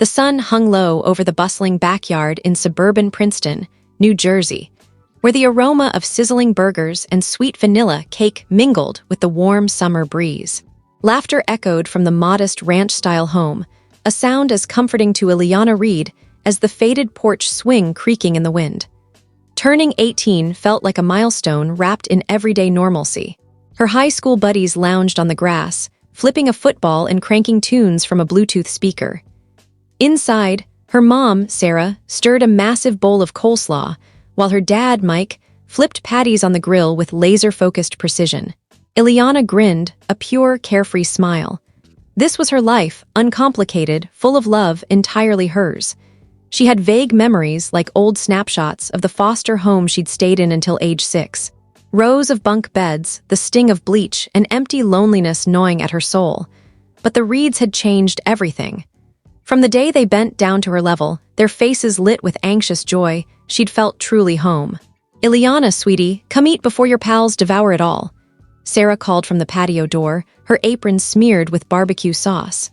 The sun hung low over the bustling backyard in suburban Princeton, New Jersey, where the aroma of sizzling burgers and sweet vanilla cake mingled with the warm summer breeze. Laughter echoed from the modest ranch-style home, a sound as comforting to Ileana Reed as the faded porch swing creaking in the wind. Turning 18 felt like a milestone wrapped in everyday normalcy. Her high school buddies lounged on the grass, flipping a football and cranking tunes from a Bluetooth speaker. Inside, her mom, Sarah, stirred a massive bowl of coleslaw, while her dad, Mike, flipped patties on the grill with laser-focused precision. Ileana grinned, a pure, carefree smile. This was her life, uncomplicated, full of love, entirely hers. She had vague memories like old snapshots of the foster home she'd stayed in until age 6. Rows of bunk beds, the sting of bleach, and empty loneliness gnawing at her soul. But the Reeds had changed everything. From the day they bent down to her level, their faces lit with anxious joy, she'd felt truly home. "Ileana, sweetie, come eat before your pals devour it all," Sarah called from the patio door, her apron smeared with barbecue sauce.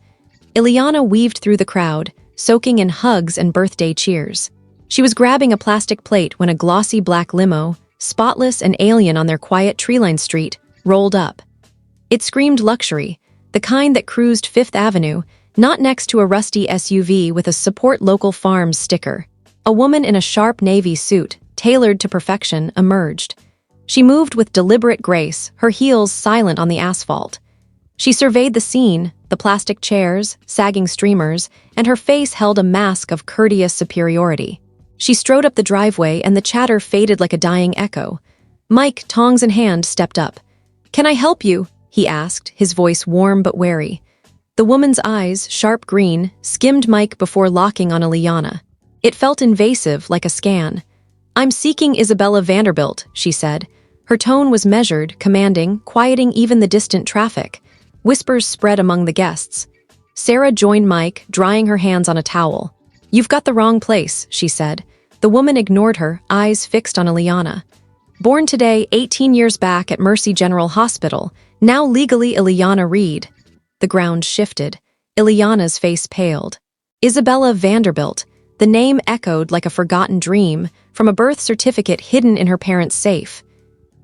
Ileana weaved through the crowd, soaking in hugs and birthday cheers. She was grabbing a plastic plate when a glossy black limo, spotless and alien on their quiet tree-lined street, rolled up. It screamed luxury, the kind that cruised Fifth Avenue, not next to a rusty SUV with a Support Local Farms sticker. A woman in a sharp navy suit, tailored to perfection, emerged. She moved with deliberate grace, her heels silent on the asphalt. She surveyed the scene, the plastic chairs, sagging streamers, and her face held a mask of courteous superiority. She strode up the driveway and the chatter faded like a dying echo. Mike, tongs in hand, stepped up. "Can I help you?" he asked, his voice warm but wary. The woman's eyes, sharp green, skimmed Mike before locking on Ileana. It felt invasive, like a scan. "I'm seeking Isabella Vanderbilt," she said. Her tone was measured, commanding, quieting even the distant traffic. Whispers spread among the guests. Sarah joined Mike, drying her hands on a towel. "You've got the wrong place," she said. The woman ignored her, eyes fixed on Ileana. "Born today, 18 years back at Mercy General Hospital, now legally Ileana Reed." The ground shifted. Ileana's face paled. Isabella Vanderbilt. The name echoed like a forgotten dream, from a birth certificate hidden in her parents' safe.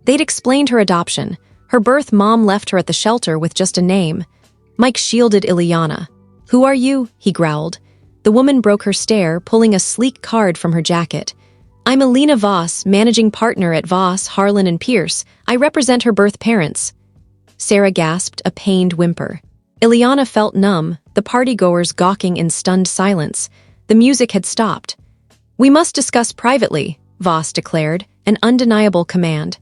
They'd explained her adoption. Her birth mom left her at the shelter with just a name. Mike shielded Ileana. "Who are you?" he growled. The woman broke her stare, pulling a sleek card from her jacket. "I'm Alina Voss, managing partner at Voss, Harlan & Pierce. I represent her birth parents." Sarah gasped, a pained whimper. Ileana felt numb, the partygoers gawking in stunned silence. The music had stopped. "We must discuss privately," Voss declared, an undeniable command.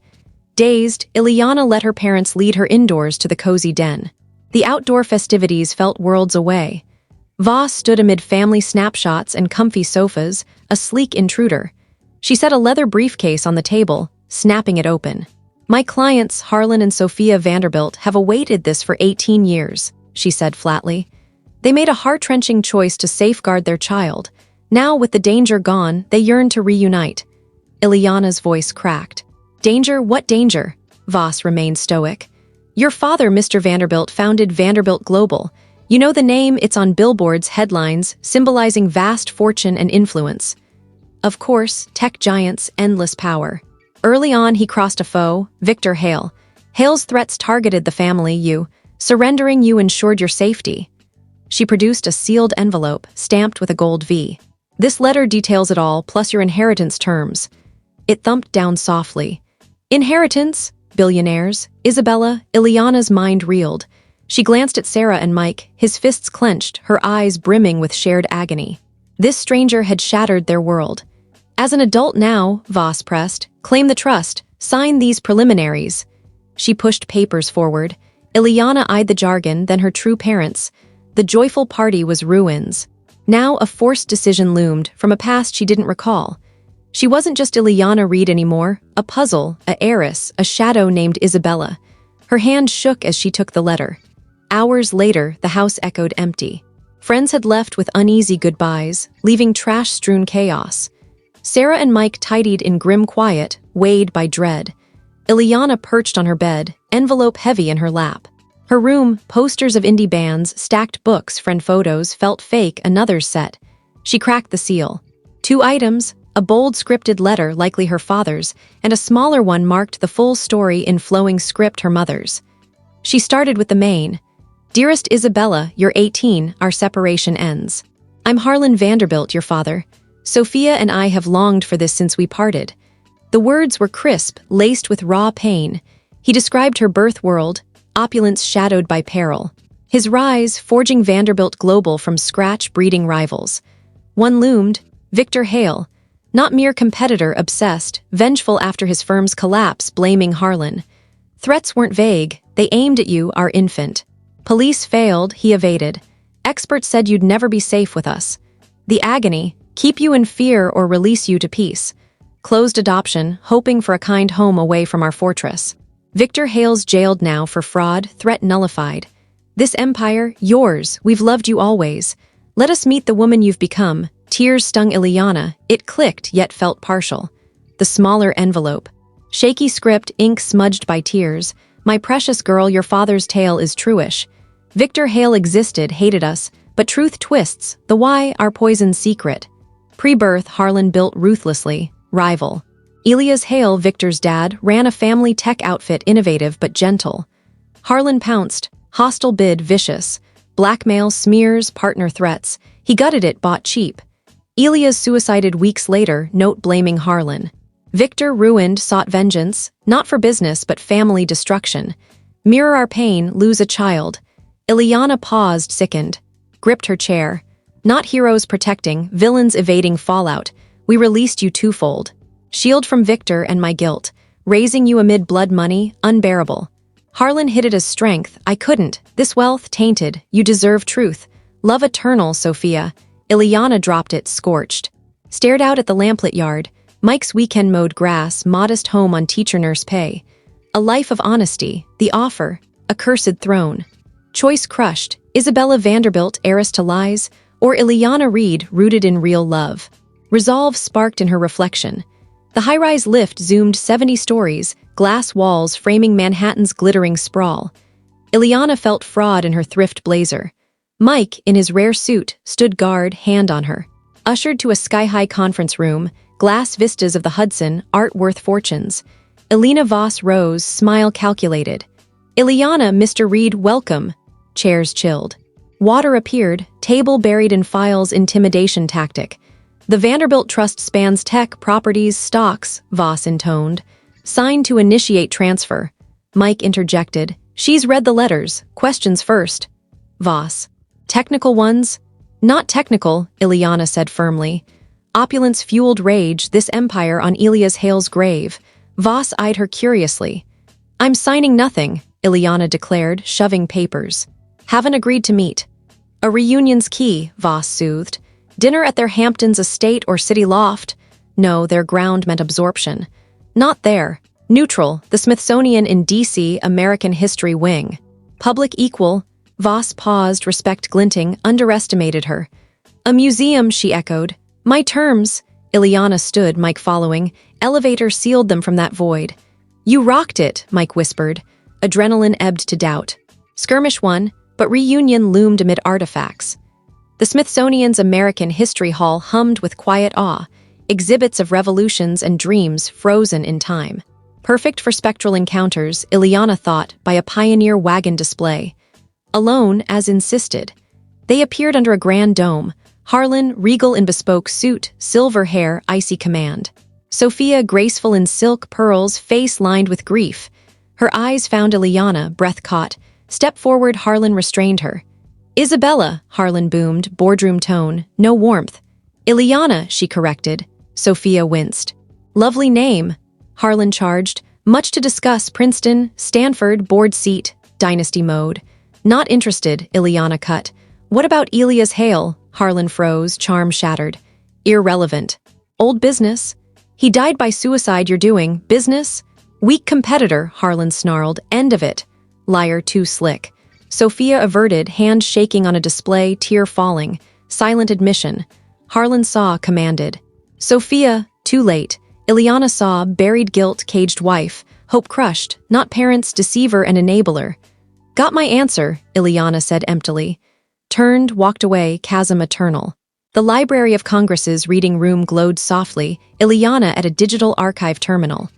Dazed, Ileana let her parents lead her indoors to the cozy den. The outdoor festivities felt worlds away. Voss stood amid family snapshots and comfy sofas, a sleek intruder. She set a leather briefcase on the table, snapping it open. "My clients, Harlan and Sophia Vanderbilt, have awaited this for 18 years, she said flatly. They made a heart-wrenching choice to safeguard their child. Now, with the danger gone, they yearn to reunite. Ileana's voice cracked. "Danger? What danger?" Voss remained stoic. "Your father, Mr. Vanderbilt, founded Vanderbilt Global. You know the name, it's on billboards, headlines, symbolizing vast fortune and influence. Of course, tech giants, endless power. Early on, he crossed a foe, Victor Hale. Hale's threats targeted the family, you. Surrendering you ensured your safety." She produced a sealed envelope, stamped with a gold V. "This letter details it all, plus your inheritance terms." It thumped down softly. "Inheritance? Billionaires? Isabella?" Ileana's mind reeled. She glanced at Sarah and Mike, his fists clenched, her eyes brimming with shared agony. This stranger had shattered their world. "As an adult now," Voss pressed, "claim the trust, sign these preliminaries." She pushed papers forward. Ileana eyed the jargon, then her true parents. The joyful party was ruins. Now a forced decision loomed, from a past she didn't recall. She wasn't just Ileana Reed anymore, a puzzle, a heiress, a shadow named Isabella. Her hand shook as she took the letter. Hours later, the house echoed empty. Friends had left with uneasy goodbyes, leaving trash-strewn chaos. Sarah and Mike tidied in grim quiet, weighed by dread. Ileana perched on her bed, envelope heavy in her lap. Her room, posters of indie bands, stacked books, friend photos, felt fake, another's set. She cracked the seal. 2 items, a bold scripted letter, likely her father's, and a smaller one marked the full story in flowing script, her mother's. She started with the main. Dearest Isabella, you're 18, our separation ends. I'm Harlan Vanderbilt, your father. Sophia and I have longed for this since we parted. The words were crisp, laced with raw pain. He described her birth world, opulence shadowed by peril. His rise, forging Vanderbilt global from scratch, breeding rivals. One loomed, Victor Hale. Not mere competitor, obsessed, vengeful after his firm's collapse, blaming Harlan. Threats weren't vague, they aimed at you, our infant. Police failed, he evaded. Experts said you'd never be safe with us. The agony, keep you in fear or release you to peace. Closed adoption, hoping for a kind home away from our fortress. Victor Hale's jailed now for fraud, threat nullified. This empire, yours, we've loved you always. Let us meet the woman you've become. Tears stung Ileana, it clicked yet felt partial. The smaller envelope. Shaky script, ink smudged by tears. My precious girl, your father's tale is truish. Victor Hale existed, hated us, but truth twists, the why, our poisoned secret. Pre-birth, Harlan built ruthlessly, rival. Elias Hale, Victor's dad, ran a family tech outfit, innovative but gentle. Harlan pounced, hostile bid, vicious. Blackmail, smears, partner threats. He gutted it, bought cheap. Elias suicided weeks later, note blaming Harlan. Victor, ruined, sought vengeance, not for business but family destruction. Mirror our pain, lose a child. Ileana paused, sickened. Gripped her chair. Not heroes protecting, villains evading fallout. We released you twofold. Shield from Victor and my guilt. Raising you amid blood money, unbearable. Harlan hid it as strength. I couldn't. This wealth, tainted. You deserve truth. Love eternal, Sophia. Ileana dropped it, scorched. Stared out at the lamplit yard. Mike's weekend mowed grass, modest home on teacher-nurse pay. A life of honesty, the offer, a cursed throne. Choice crushed, Isabella Vanderbilt, heiress to lies, or Ileana Reed, rooted in real love. Resolve sparked in her reflection. The high-rise lift zoomed 70 stories, glass walls framing Manhattan's glittering sprawl. Ileana felt fraud in her thrift blazer. Mike, in his rare suit, stood guard, hand on her. Ushered to a sky-high conference room, glass vistas of the Hudson, art worth fortunes. Elena Voss rose, smile calculated. Ileana, Mr. Reed, welcome. Chairs chilled. Water appeared, table buried in files, intimidation tactic. The Vanderbilt Trust spans tech, properties, stocks, Voss intoned. Signed to initiate transfer. Mike interjected. She's read the letters, questions first. Voss. Technical ones? Not technical, Ileana said firmly. Opulence fueled rage, this empire on Elias Hale's grave. Voss eyed her curiously. I'm signing nothing, Ileana declared, shoving papers. Haven't agreed to meet. A reunion's key, Voss soothed. Dinner at their Hamptons estate or city loft? No, their ground meant absorption. Not there. Neutral, the Smithsonian in D.C., American History Wing. Public equal. Voss paused, respect glinting, underestimated her. A museum, she echoed. My terms. Ileana stood, Mike following. Elevator sealed them from that void. You rocked it, Mike whispered. Adrenaline ebbed to doubt. Skirmish won, but reunion loomed amid artifacts. The Smithsonian's American History Hall hummed with quiet awe, exhibits of revolutions and dreams frozen in time. Perfect for spectral encounters, Ileana thought, by a pioneer wagon display. Alone, as insisted. They appeared under a grand dome. Harlan, regal in bespoke suit, silver hair, icy command. Sophia, graceful in silk, pearls, face lined with grief. Her eyes found Ileana, breath caught. Step forward, Harlan restrained her. Isabella, Harlan boomed, boardroom tone, no warmth. Ileana, she corrected. Sophia winced. Lovely name, Harlan charged. Much to discuss, Princeton, Stanford, board seat, dynasty mode. Not interested, Ileana cut. What about Elias Hale? Harlan froze, charm shattered. Irrelevant. Old business? He died by suicide, you're doing business? Weak competitor, Harlan snarled. End of it. Liar too slick. Sophia averted, hand shaking on a display, tear falling. Silent admission. Harlan saw, commanded. Sophia, too late. Ileana saw, buried guilt, caged wife. Hope crushed, not parents, deceiver and enabler. Got my answer, Ileana said emptily. Turned, walked away, chasm eternal. The Library of Congress's reading room glowed softly, Ileana at a digital archive terminal.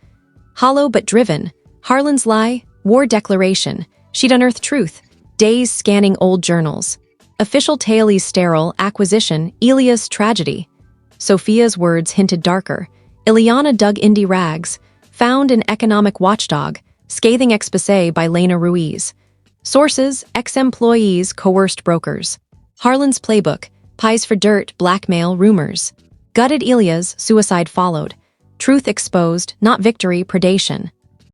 Hollow but driven, Harlan's lie, war declaration, she'd unearthed truth, days scanning old journals. Official Taili's sterile, acquisition, Elia's tragedy. Sophia's words hinted darker. Ileana dug indie rags, found an economic watchdog, scathing exposé by Lena Ruiz. Sources, ex-employees, coerced brokers. Harlan's playbook, pies for dirt, blackmail, rumors. Gutted Elia's, suicide followed. Truth exposed, not victory, predation.